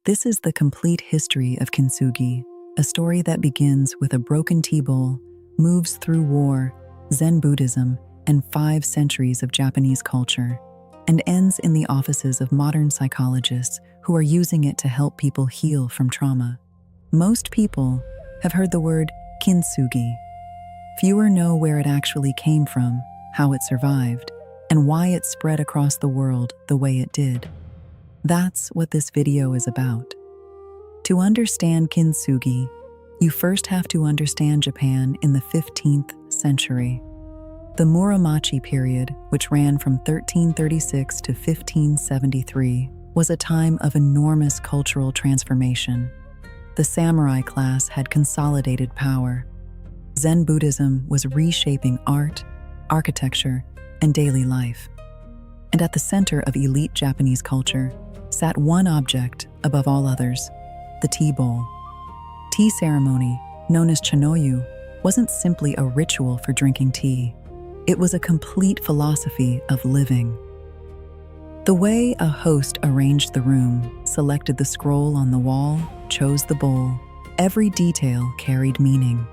This is the complete history of Kintsugi, a story that begins with a broken tea bowl, moves through war, Zen Buddhism, and 5 centuries of Japanese culture, and ends in the offices of modern psychologists who are using it to help people heal from trauma. Most people have heard the word Kintsugi. Fewer know where it actually came from, how it survived, and why it spread across the world the way it did. That's what this video is about. To understand Kintsugi, you first have to understand Japan in the 15th century. The Muromachi period, which ran from 1336 to 1573, was a time of enormous cultural transformation. The samurai class had consolidated power. Zen Buddhism was reshaping art, architecture, and daily life. And at the center of elite Japanese culture sat one object above all others, the tea bowl. Tea ceremony, known as chanoyu, wasn't simply a ritual for drinking tea. It was a complete philosophy of living. The way a host arranged the room, selected the scroll on the wall, chose the bowl, every detail carried meaning.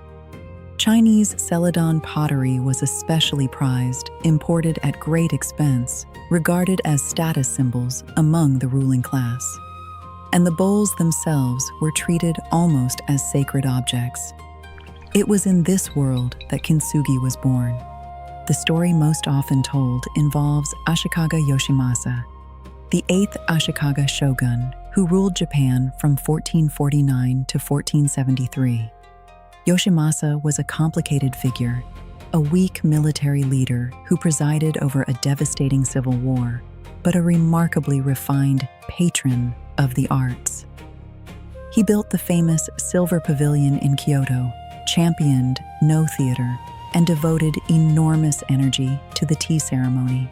Chinese Celadon pottery was especially prized, imported at great expense, regarded as status symbols among the ruling class. And the bowls themselves were treated almost as sacred objects. It was in this world that Kintsugi was born. The story most often told involves Ashikaga Yoshimasa, the 8th Ashikaga shogun who ruled Japan from 1449 to 1473. Yoshimasa was a complicated figure, a weak military leader who presided over a devastating civil war, but a remarkably refined patron of the arts. He built the famous Silver Pavilion in Kyoto, championed no theater, and devoted enormous energy to the tea ceremony.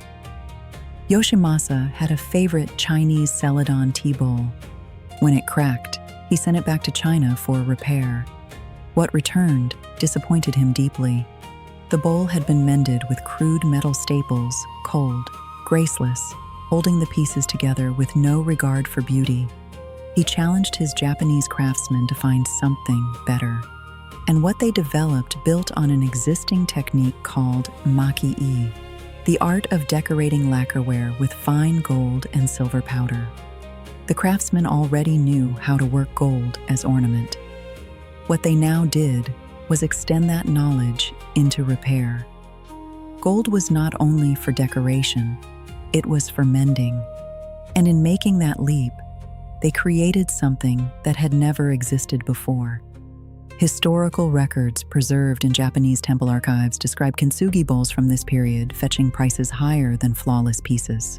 Yoshimasa had a favorite Chinese Celadon tea bowl. When it cracked, he sent it back to China for repair. What returned disappointed him deeply. The bowl had been mended with crude metal staples, cold, graceless, holding the pieces together with no regard for beauty. He challenged his Japanese craftsmen to find something better. And what they developed built on an existing technique called maki-e, the art of decorating lacquerware with fine gold and silver powder. The craftsmen already knew how to work gold as ornament. What they now did was extend that knowledge into repair. Gold was not only for decoration, it was for mending. And in making that leap, they created something that had never existed before. Historical records preserved in Japanese temple archives describe Kintsugi bowls from this period fetching prices higher than flawless pieces.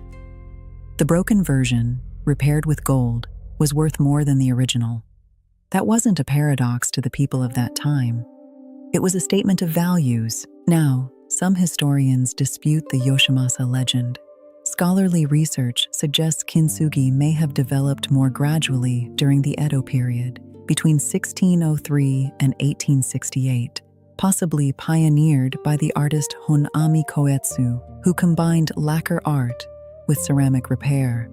The broken version, repaired with gold, was worth more than the original. That wasn't a paradox to the people of that time. It was a statement of values. Now, some historians dispute the Yoshimasa legend. Scholarly research suggests Kintsugi may have developed more gradually during the Edo period, between 1603 and 1868, possibly pioneered by the artist Honami Koetsu, who combined lacquer art with ceramic repair.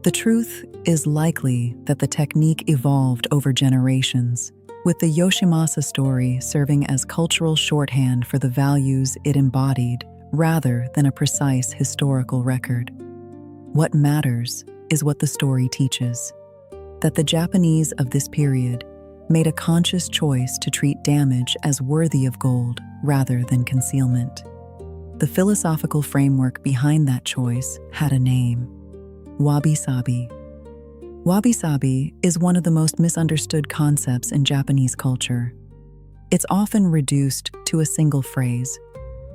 The truth is likely that the technique evolved over generations, with the Yoshimasa story serving as cultural shorthand for the values it embodied rather than a precise historical record. What matters is what the story teaches, that the Japanese of this period made a conscious choice to treat damage as worthy of gold rather than concealment. The philosophical framework behind that choice had a name: wabi-sabi. Wabi-sabi is one of the most misunderstood concepts in Japanese culture. It's often reduced to a single phrase,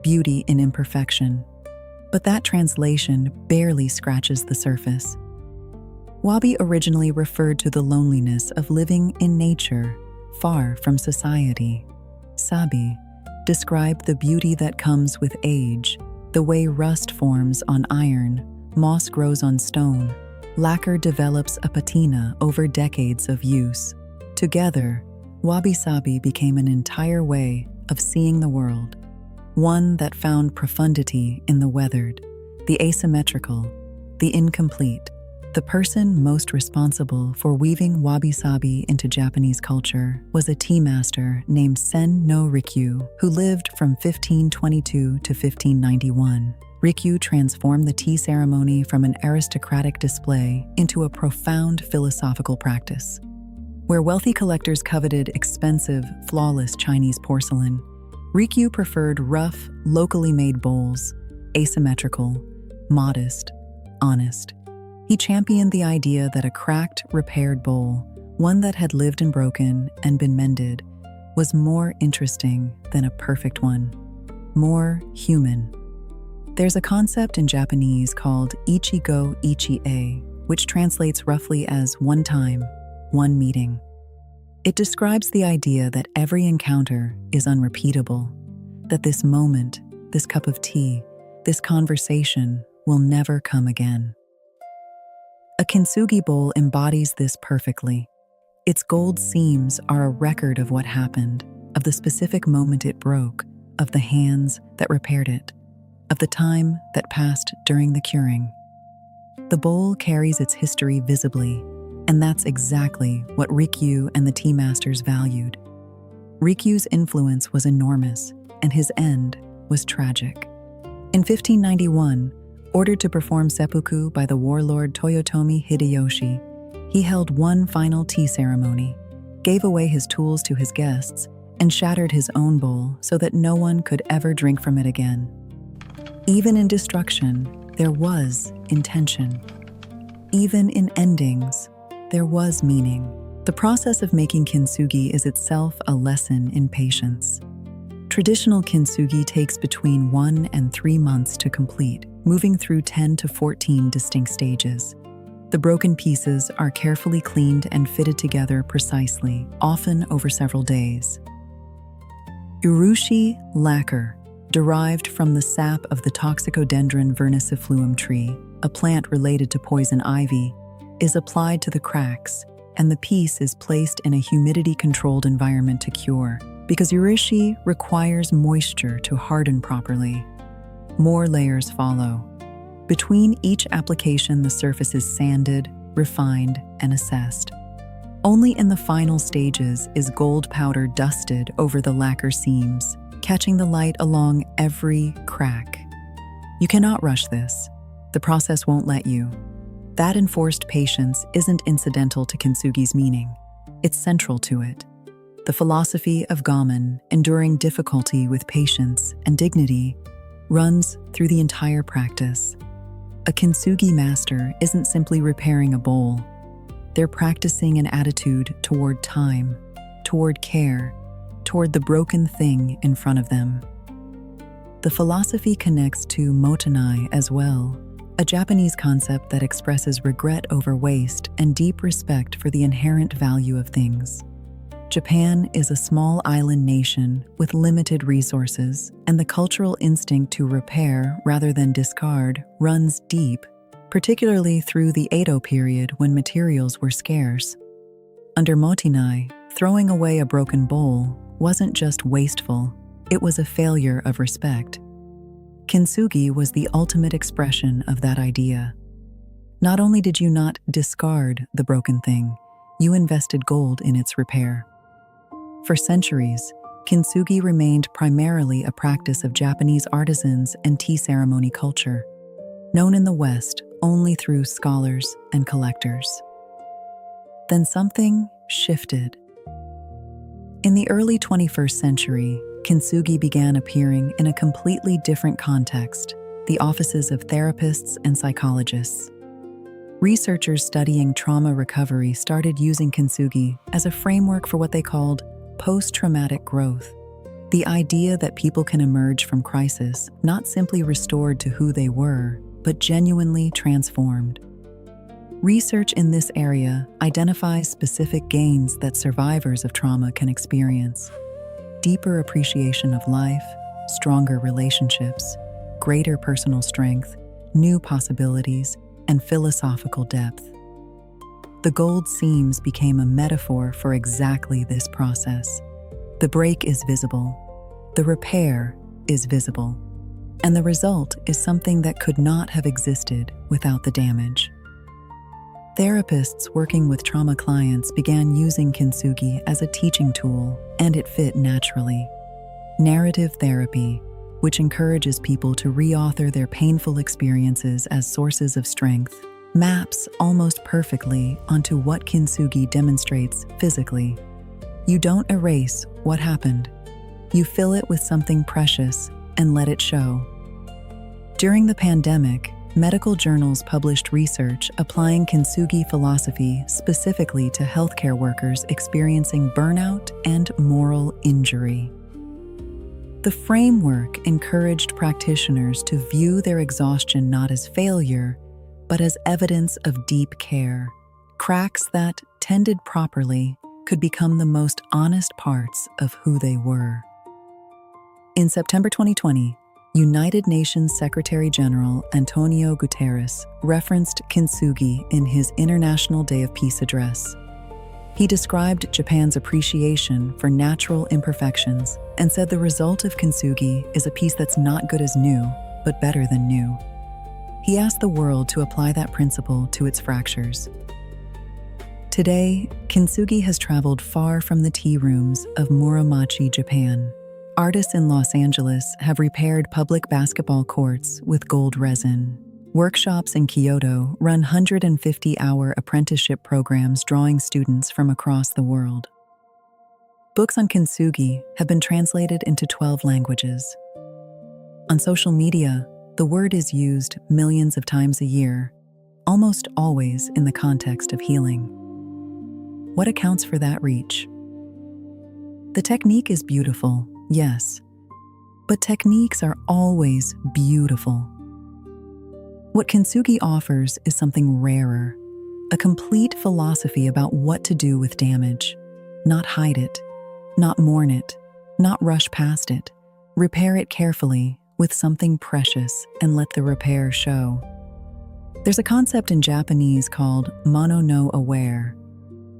beauty in imperfection, but that translation barely scratches the surface. Wabi originally referred to the loneliness of living in nature, far from society. Sabi described the beauty that comes with age, the way rust forms on iron, moss grows on stone, lacquer develops a patina over decades of use. Together, wabi-sabi became an entire way of seeing the world, one that found profundity in the weathered, the asymmetrical, the incomplete, The person most responsible for weaving wabi-sabi into Japanese culture was a tea master named Sen no Rikyu, who lived from 1522 to 1591. Rikyu transformed the tea ceremony from an aristocratic display into a profound philosophical practice. Where wealthy collectors coveted expensive, flawless Chinese porcelain, Rikyu preferred rough, locally made bowls, asymmetrical, modest, honest. He championed the idea that a cracked, repaired bowl, one that had lived and broken and been mended, was more interesting than a perfect one, more human. There's a concept in Japanese called ichigo ichi-e, which translates roughly as one time, one meeting. It describes the idea that every encounter is unrepeatable, that this moment, this cup of tea, this conversation will never come again. A kintsugi bowl embodies this perfectly. Its gold seams are a record of what happened, of the specific moment it broke, of the hands that repaired it, of the time that passed during the curing. The bowl carries its history visibly, and that's exactly what Rikyu and the tea masters valued. Rikyu's influence was enormous, and his end was tragic. In 1591, ordered to perform seppuku by the warlord Toyotomi Hideyoshi, he held one final tea ceremony, gave away his tools to his guests, and shattered his own bowl so that no one could ever drink from it again. Even in destruction, there was intention. Even in endings, there was meaning. The process of making kintsugi is itself a lesson in patience. Traditional kintsugi takes between 1 and 3 months to complete, moving through 10 to 14 distinct stages. The broken pieces are carefully cleaned and fitted together precisely, often over several days. Urushi lacquer, derived from the sap of the Toxicodendron vernicifluum tree, a plant related to poison ivy, is applied to the cracks, and the piece is placed in a humidity-controlled environment to cure, because urushi requires moisture to harden properly. More layers follow. Between each application, the surface is sanded, refined, and assessed. Only in the final stages is gold powder dusted over the lacquer seams, catching the light along every crack. You cannot rush this. The process won't let you. That enforced patience isn't incidental to kintsugi's meaning. It's central to it. The philosophy of gaman, enduring difficulty with patience and dignity, runs through the entire practice. A kintsugi master isn't simply repairing a bowl. They're practicing an attitude toward time, toward care, toward the broken thing in front of them. The philosophy connects to mottainai as well, a Japanese concept that expresses regret over waste and deep respect for the inherent value of things. Japan is a small island nation with limited resources, and the cultural instinct to repair rather than discard runs deep, particularly through the Edo period when materials were scarce. Under mottainai, throwing away a broken bowl wasn't just wasteful, it was a failure of respect. Kintsugi was the ultimate expression of that idea. Not only did you not discard the broken thing, you invested gold in its repair. For centuries, kintsugi remained primarily a practice of Japanese artisans and tea ceremony culture, known in the West only through scholars and collectors. Then something shifted. In the early 21st century, kintsugi began appearing in a completely different context, the offices of therapists and psychologists. Researchers studying trauma recovery started using kintsugi as a framework for what they called post-traumatic growth, the idea that people can emerge from crisis not simply restored to who they were, but genuinely transformed. Research in this area identifies specific gains that survivors of trauma can experience: deeper appreciation of life, stronger relationships, greater personal strength, new possibilities, and philosophical depth. The gold seams became a metaphor for exactly this process. The break is visible, the repair is visible, and the result is something that could not have existed without the damage. Therapists working with trauma clients began using Kintsugi as a teaching tool, and it fit naturally. Narrative therapy, which encourages people to reauthor their painful experiences as sources of strength, maps almost perfectly onto what Kintsugi demonstrates physically. You don't erase what happened. You fill it with something precious and let it show. During the pandemic, medical journals published research applying Kintsugi philosophy specifically to healthcare workers experiencing burnout and moral injury. The framework encouraged practitioners to view their exhaustion not as failure, but as evidence of deep care. Cracks that, tended properly, could become the most honest parts of who they were. In September 2020, United Nations Secretary-General Antonio Guterres referenced Kintsugi in his International Day of Peace address. He described Japan's appreciation for natural imperfections and said the result of Kintsugi is a peace that's not good as new, but better than new. He asked the world to apply that principle to its fractures. Today, Kintsugi has traveled far from the tea rooms of Muromachi, Japan. Artists in Los Angeles have repaired public basketball courts with gold resin. Workshops in Kyoto run 150-hour apprenticeship programs drawing students from across the world. Books on Kintsugi have been translated into 12 languages. On social media, the word is used millions of times a year, almost always in the context of healing. What accounts for that reach? The technique is beautiful, yes, but techniques are always beautiful. What Kintsugi offers is something rarer, a complete philosophy about what to do with damage, not hide it, not mourn it, not rush past it, repair it carefully with something precious and let the repair show. There's a concept in Japanese called mono no aware,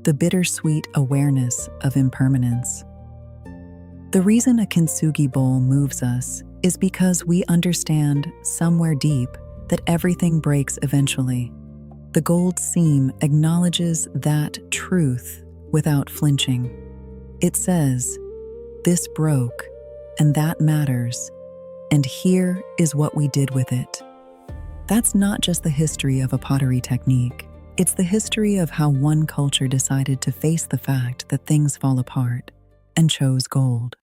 the bittersweet awareness of impermanence. The reason a Kintsugi bowl moves us is because we understand somewhere deep that everything breaks eventually. The gold seam acknowledges that truth without flinching. It says, "This broke, and that matters, and here is what we did with it." That's not just the history of a pottery technique. It's the history of how one culture decided to face the fact that things fall apart and chose gold.